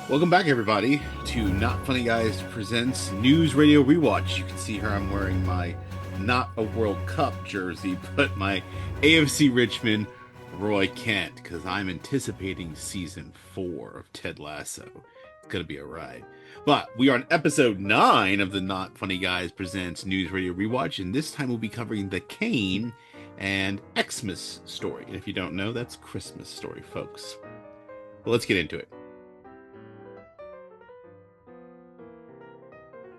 Welcome back, everybody, to Not Funny Guys Presents News Radio Rewatch. You can see here I'm wearing my Not a World Cup jersey, but my AFC Richmond Roy Kent, because I'm anticipating season 4 of Ted Lasso. It's going to be a ride. But we are on episode 9 of the Not Funny Guys Presents News Radio Rewatch, and this time we'll be covering the Kane and Xmas story. And if you don't know, that's Christmas story, folks. Well, let's get into it.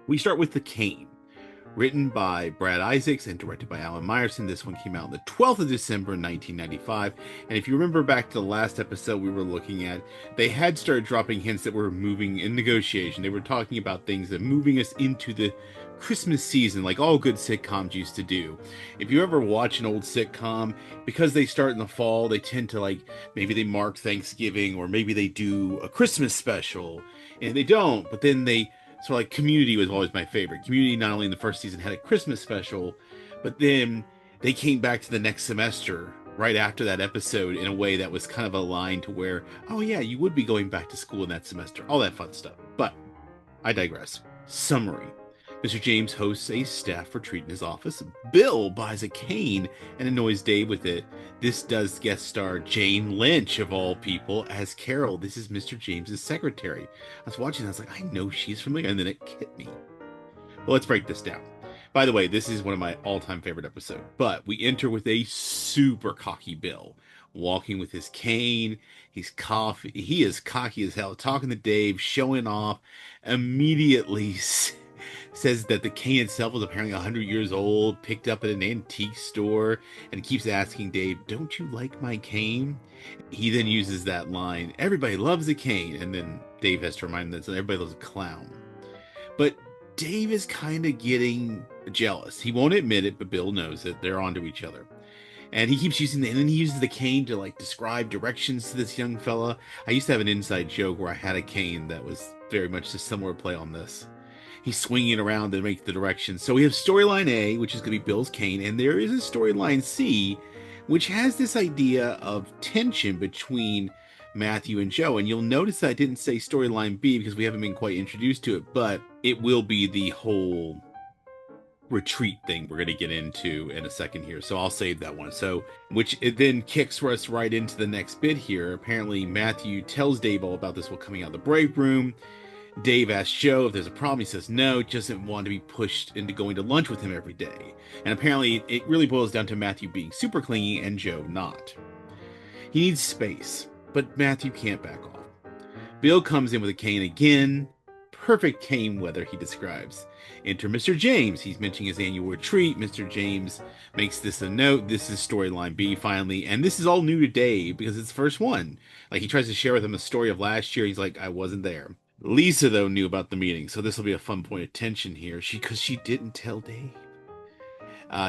We start with The Cane, written by Brad Isaacs and directed by Alan Meyerson. This one came out on the 12th of December, 1995. And if you remember back to the last episode we were looking at, they had started dropping hints that we're moving in negotiation. They were talking about things that moving us into the Christmas season, like all good sitcoms used to do. If you ever watch an old sitcom, because they start in the fall, they tend to maybe they mark Thanksgiving, or maybe they do a Christmas special, and they don't, but then they... So Community was always my favorite. Community, not only in the first season, had a Christmas special, but then they came back to the next semester right after that episode in a way that was kind of aligned to where, oh yeah, you would be going back to school in that semester. All that fun stuff. But I digress. Summary. Mr. James hosts a staff retreat in his office. Bill buys a cane and annoys Dave with it. This does guest star Jane Lynch, of all people, as Carol. This is Mr. James's secretary. I was watching, I was like, I know she's familiar, and then it hit me. Well, let's break this down. By the way, this is one of my all-time favorite episodes. But we enter with a super cocky Bill, walking with his cane. He is cocky as hell, talking to Dave, showing off, immediately says that the cane itself was apparently 100 years old, picked up at an antique store, and keeps asking Dave, don't you like my cane? He then uses that line, everybody loves a cane, and then Dave has to remind them that everybody loves a clown. But Dave is kind of getting jealous. He won't admit it, but Bill knows it. They're onto each other. And he keeps using and then he uses the cane to describe directions to this young fella. I used to have an inside joke where I had a cane that was very much a similar play on this. He's swinging it around to make the directions. So we have storyline A, which is going to be Bill's cane, and there is a storyline C, which has this idea of tension between Matthew and Joe. And you'll notice that I didn't say storyline B because we haven't been quite introduced to it, but it will be the whole retreat thing we're going to get into in a second here. So I'll save that one. So, which it then kicks us right into the next bit here. Apparently, Matthew tells Dave all about this while coming out of the break room. Dave asks Joe if there's a problem. He says no, doesn't want to be pushed into going to lunch with him every day. And apparently it really boils down to Matthew being super clingy and Joe not. He needs space, but Matthew can't back off. Bill comes in with a cane again. Perfect cane weather, he describes. Enter Mr. James. He's mentioning his annual retreat. Mr. James makes this a note. This is storyline B finally. And this is all new to Dave because it's the first one. He tries to share with him a story of last year. He's like, I wasn't there. Lisa, though, knew about the meeting, so this will be a fun point of tension here. Because she didn't tell Dave.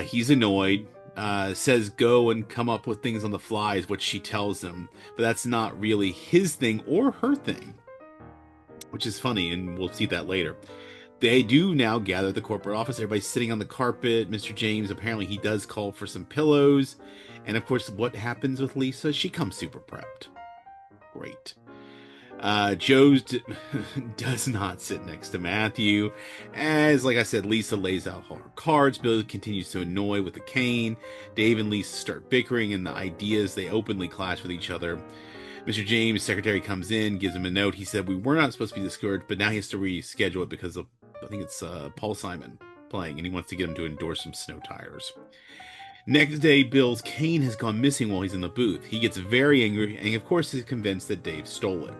He's annoyed. Says go and come up with things on the fly is what she tells him. But that's not really his thing or her thing. Which is funny, and we'll see that later. They do now gather at the corporate office. Everybody's sitting on the carpet. Mr. James, apparently he does call for some pillows. And of course, what happens with Lisa? She comes super prepped. Great. Joe does not sit next to Matthew. As, like I said, Lisa lays out all her cards. Bill continues to annoy with the cane. Dave and Lisa start bickering, and the ideas, they openly clash with each other. Mr. James, secretary, comes in, gives him a note. He said we were not supposed to be discouraged, but now he has to reschedule it because of, I think it's Paul Simon playing, and he wants to get him to endorse some snow tires. Next day, Bill's cane has gone missing while he's in the booth. He gets very angry, and of course is convinced that Dave stole it.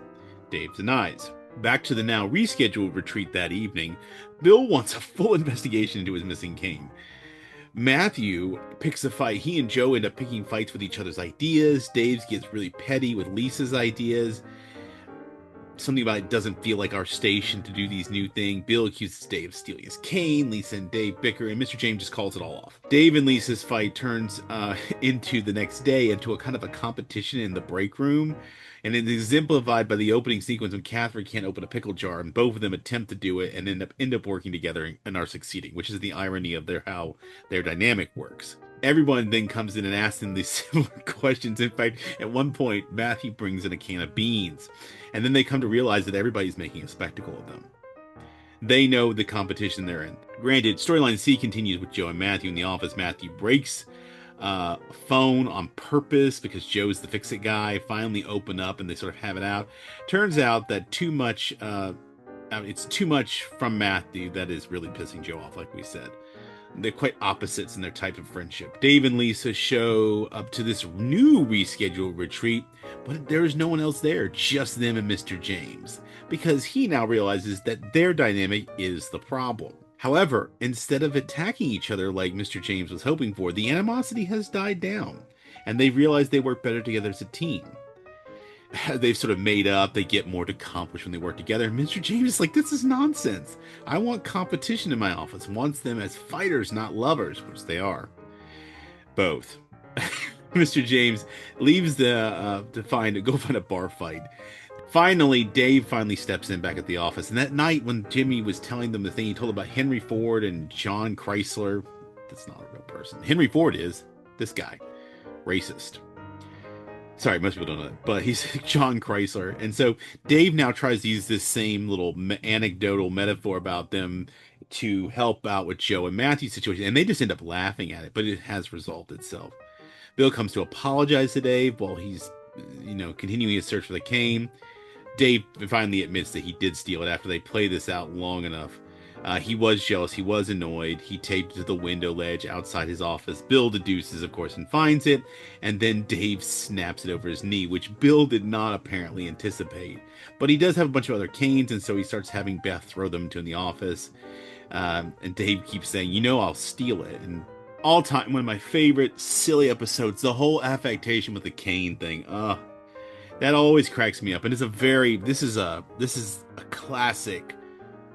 Dave denies. Back to the now rescheduled retreat that evening, Bill wants a full investigation into his missing cane. Matthew picks a fight. He and Joe end up picking fights with each other's ideas. Dave gets really petty with Lisa's ideas. Something about it doesn't feel like our station to do these new things. Bill accuses Dave of stealing his cane. Lisa and Dave bicker, and Mr. James just calls it all off. Dave and Lisa's fight turns into the next day into a kind of a competition in the break room. And it is exemplified by the opening sequence when Catherine can't open a pickle jar, and both of them attempt to do it and end up working together and are succeeding, which is the irony of how their dynamic works. Everyone then comes in and asks them these similar questions. In fact, at one point, Matthew brings in a can of beans, and then they come to realize that everybody's making a spectacle of them. They know the competition they're in. Granted, storyline C continues with Joe and Matthew in the office. Matthew breaks a phone on purpose because Joe's the fix-it guy. Finally open up and they sort of have it out. Turns out that it's too much from Matthew that is really pissing Joe off, like we said. They're quite opposites in their type of friendship. Dave and Lisa show up to this new rescheduled retreat, but there is no one else there, just them and Mr. James, because he now realizes that their dynamic is the problem. However, instead of attacking each other like Mr. James was hoping for, the animosity has died down, and they realize they work better together as a team. They've sort of made up, they get more to accomplish when they work together. And Mr. James is like, this is nonsense. I want competition in my office. Wants them as fighters, not lovers, which they are. Both. Mr. James leaves to go find a bar fight. Finally, Dave finally steps in back at the office. And that night when Jimmy was telling them the thing he told about Henry Ford and John Chrysler, that's not a real person. Henry Ford is this guy. Racist. Sorry, most people don't know that, but he's John Chrysler. And so Dave now tries to use this same little anecdotal metaphor about them to help out with Joe and Matthew's situation. And they just end up laughing at it, but it has resolved itself. Bill comes to apologize to Dave while he's, continuing his search for the cane. Dave finally admits that he did steal it after they play this out long enough. He was jealous. He was annoyed. He taped it to the window ledge outside his office. Bill deduces, of course, and finds it. And then Dave snaps it over his knee, which Bill did not apparently anticipate. But he does have a bunch of other canes, and so he starts having Beth throw them to in the office. And Dave keeps saying, I'll steal it. And all time, one of my favorite silly episodes, the whole affectation with the cane thing. That always cracks me up. And this is a classic.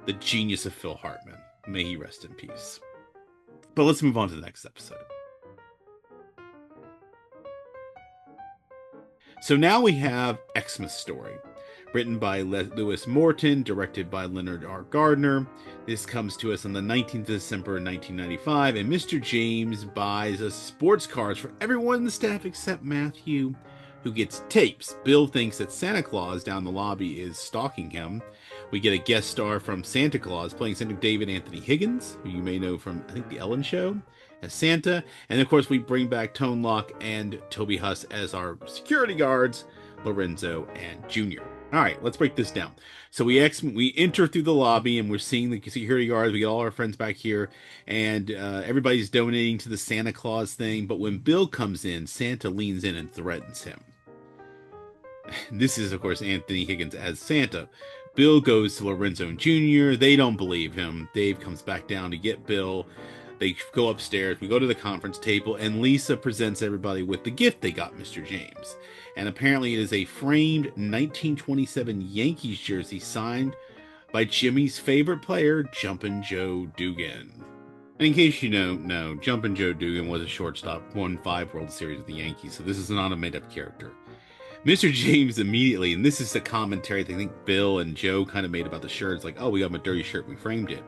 The genius of Phil Hartman. May he rest in peace. But let's move on to the next episode. So now we have Xmas Story, written by Lewis Morton, directed by Leonard R. Gardner. This comes to us on the 19th of December 1995, and Mr. James buys us sports cars for everyone in the staff except Matthew, who gets tapes. Bill thinks that Santa Claus down the lobby is stalking him. We get a guest star from Santa Claus playing Santa David Anthony Higgins, who you may know from, I think, The Ellen Show, as Santa. And, of course, we bring back Tone Lock and Toby Huss as our security guards, Lorenzo and Junior. All right, let's break this down. So we enter through the lobby, and we're seeing the security guards. We get all our friends back here, and everybody's donating to the Santa Claus thing. But when Bill comes in, Santa leans in and threatens him. This is, of course, Anthony Higgins as Santa. Bill goes to Lorenzo and Junior. They don't believe him. Dave comes back down to get Bill. They go upstairs. We go to the conference table, and Lisa presents everybody with the gift they got Mr. James. And apparently it is a framed 1927 Yankees jersey signed by Jimmy's favorite player, Jumpin' Joe Dugan. And in case you don't know, Jumpin' Joe Dugan was a shortstop, won 5 World Series with the Yankees, so this is not a made-up character. Mr. James immediately, and this is the commentary that I think Bill and Joe kind of made about the shirts, like, oh, we got him a dirty shirt, we framed it.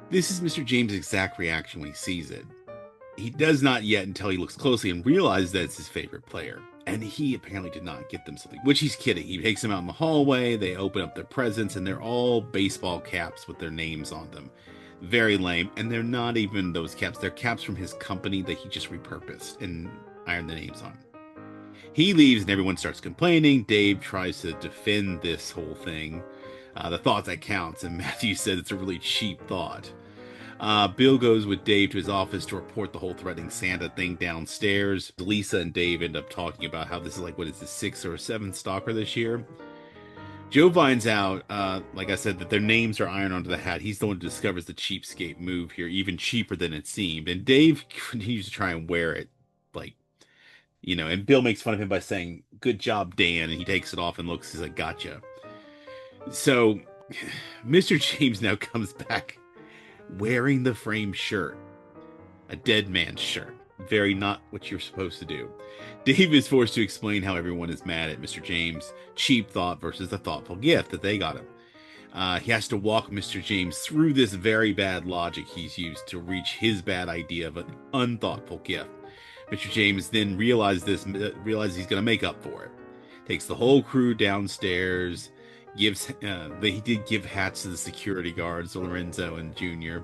This is Mr. James' exact reaction when he sees it. He does not yet until he looks closely and realizes that it's his favorite player. And he apparently did not get them something, which he's kidding. He takes them out in the hallway, they open up their presents, and they're all baseball caps with their names on them. Very lame, and they're not even those caps. They're caps from his company that he just repurposed and ironed the names on. He leaves and everyone starts complaining. Dave tries to defend this whole thing. The thought that counts. And Matthew said it's a really cheap thought. Bill goes with Dave to his office to report the whole threatening Santa thing downstairs. Lisa and Dave end up talking about how this is like, what is the 6th or 7th stalker this year? Joe finds out, like I said, that their names are ironed onto the hat. He's the one who discovers the cheapskate move here, even cheaper than it seemed. And Dave continues to try and wear it, and Bill makes fun of him by saying, good job, Dan. And he takes it off and looks, he's like, gotcha. So Mr. James now comes back wearing the framed shirt, a dead man's shirt. Very not what you're supposed to do. Dave is forced to explain how everyone is mad at Mr. James' cheap thought versus the thoughtful gift that they got him. He has to walk Mr. James through this very bad logic he's used to reach his bad idea of an unthoughtful gift. Mr. James then realizes he's going to make up for it. Takes the whole crew downstairs. He did give hats to the security guards, Lorenzo and Junior.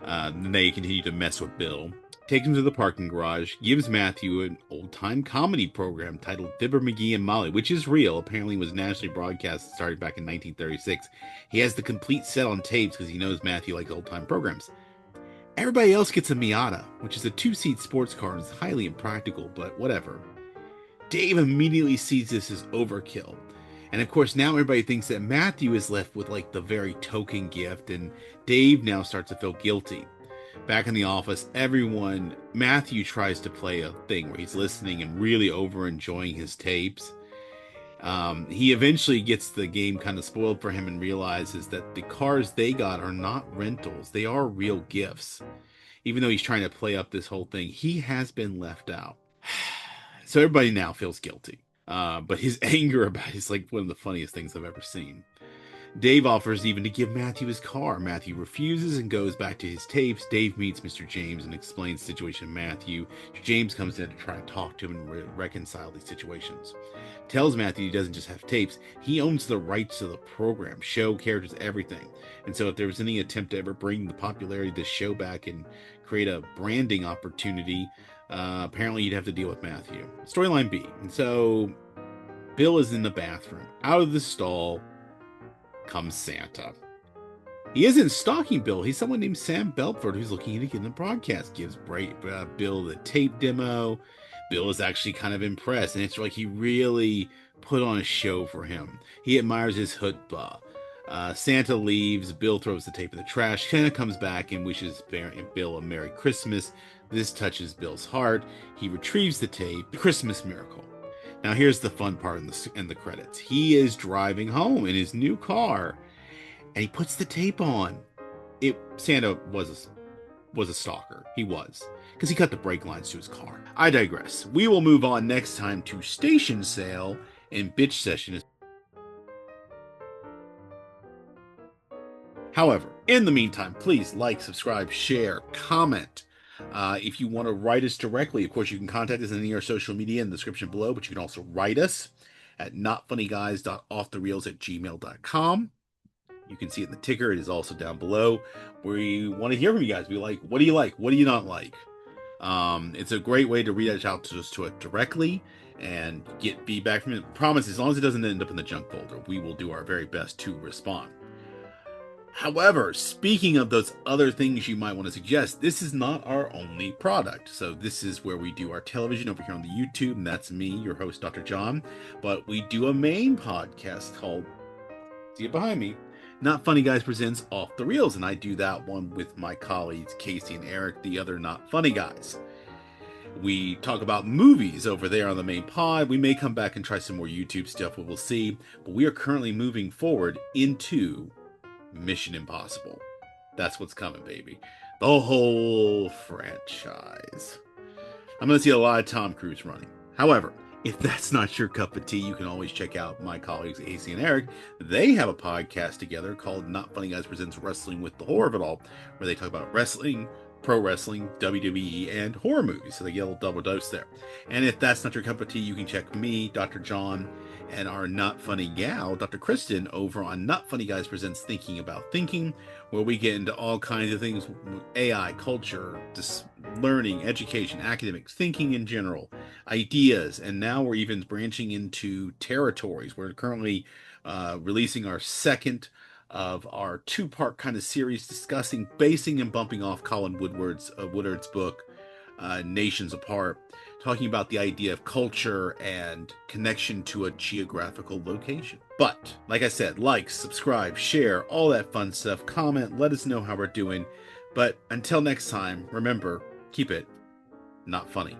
Then they continue to mess with Bill. Takes him to the parking garage, gives Matthew an old-time comedy program titled Fibber McGee and Molly, which is real, apparently was nationally broadcast, started back in 1936. He has the complete set on tapes because he knows Matthew likes old-time programs. Everybody else gets a Miata, which is a 2-seat sports car and is highly impractical, but whatever. Dave immediately sees this as overkill. And of course, now everybody thinks that Matthew is left with like the very token gift, and Dave now starts to feel guilty. Back in the office, Matthew tries to play a thing where he's listening and really over enjoying his tapes. He eventually gets the game kind of spoiled for him and realizes that the cars they got are not rentals. They are real gifts. Even though he's trying to play up this whole thing, he has been left out. So everybody now feels guilty. But his anger about it is like one of the funniest things I've ever seen. Dave offers even to give Matthew his car. Matthew refuses and goes back to his tapes. Dave meets Mr. James and explains the situation to Matthew. James comes in to try and talk to him and reconcile these situations. Tells Matthew he doesn't just have tapes, he owns the rights to the program, show, characters, everything. And so if there was any attempt to ever bring the popularity of this show back and create a branding opportunity, apparently you'd have to deal with Matthew. Storyline B. And so Bill is in the bathroom. Out of the stall comes Santa. He isn't stalking Bill. He's someone named Sam Belford who's looking to get in the broadcast. Gives Bill the tape demo. Bill is actually kind of impressed, and it's like he really put on a show for him. He admires his chutzpah. Santa leaves. Bill throws the tape in the trash. Santa comes back and wishes Bill a Merry Christmas. This touches Bill's heart. He retrieves the tape. The Christmas Miracle. Now here's the fun part in the credits. He is driving home in his new car, and he puts the tape on. Santa was a stalker. He was, because he cut the brake lines to his car. I digress. We will move on next time to Station Sale and Bitch Session. However, in the meantime, please like, subscribe, share, comment. If you want to write us directly, of course, you can contact us in any of our social media in the description below, but you can also write us at notfunnyguys.offthereels@gmail.com. You can see it in the ticker. It is also down below. We want to hear from you guys. We like, what do you like? What do you not like? It's a great way to reach out to us directly and get feedback from it. Promise, as long as it doesn't end up in the junk folder, we will do our very best to respond. However, speaking of those other things you might want to suggest, this is not our only product. So this is where we do our television over here on the YouTube, and that's me, your host, Dr. John. But we do a main podcast called, see it behind me, Not Funny Guys Presents Off the Reels, and I do that one with my colleagues, Casey and Eric, the other Not Funny Guys. We talk about movies over there on the main pod. We may come back and try some more YouTube stuff, but we'll see. But we are currently moving forward into Mission Impossible. That's what's coming, baby. The whole franchise. I'm going to see a lot of Tom Cruise running. However, if that's not your cup of tea, you can always check out my colleagues, AC and Eric. They have a podcast together called Not Funny Guys Presents Wrestling with the Horror of It All, where they talk about wrestling, pro wrestling, WWE, and horror movies. So they get a little double dose there. And if that's not your cup of tea, you can check me, Dr. John, and our Not Funny gal, Dr. Kristen, over on Not Funny Guys Presents Thinking About Thinking, where we get into all kinds of things, AI, culture, learning, education, academics, thinking in general, ideas, and now we're even branching into territories. We're currently releasing our second of our two-part kind of series discussing, basing and bumping off Colin Woodward's book, Nations Apart, talking about the idea of culture and connection to a geographical location. But, like I said, like, subscribe, share, all that fun stuff, comment, let us know how we're doing. But until next time, remember, keep it not funny.